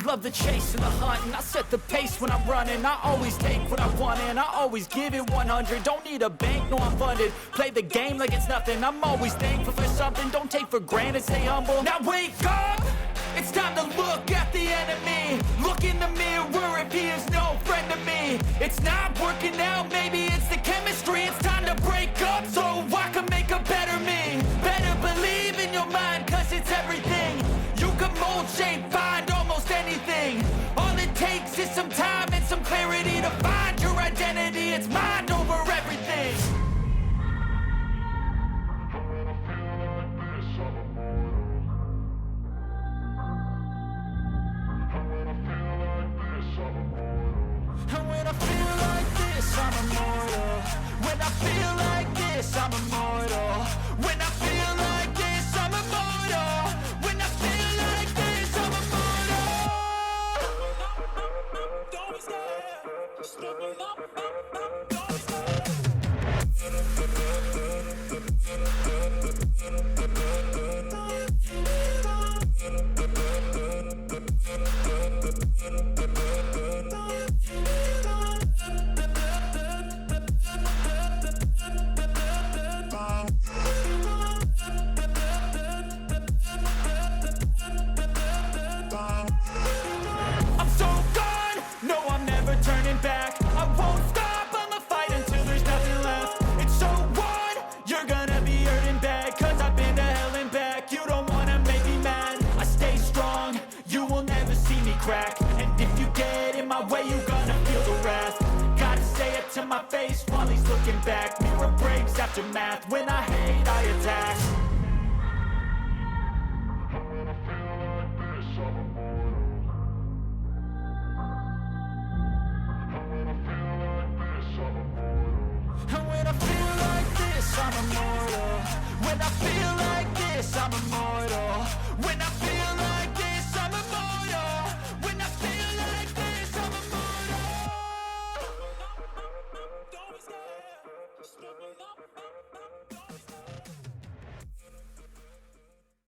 love the chase and the hunt, and I set the pace when I'm running. I always take what I want and I always give it 100. Don't need a bank, no I'm funded. Play the game like it's nothing. I'm always thankful for something. Don't take for granted, stay humble. Now wake up! It's time to look at the enemy. Look in the mirror if he is no friend to me. It's not working out, maybe it's the chemistry. It's time to break up so I can make a better me. Better believe in your mind, cause it's everything. You can mold, shape, find almost anything. All it takes is some time and some clarity to find your identity. It's mind over everything. And when I feel like this, I'm immortal. When I feel like this, I'm immortal. When I feel like this, I'm immortal. When I feel like this, I'm immortal. Don't stop, just look up, don't turning back. I won't stop, I'ma fight until there's nothing left. It's so on, you're gonna be hurting bad, cause I've been to hell and back. You don't wanna make me mad, I stay strong. You will never see me crack. And if you get in my way, you're gonna feel the wrath. Gotta say it to my face while he's looking back. Mirror breaks after math, when I hate I attack.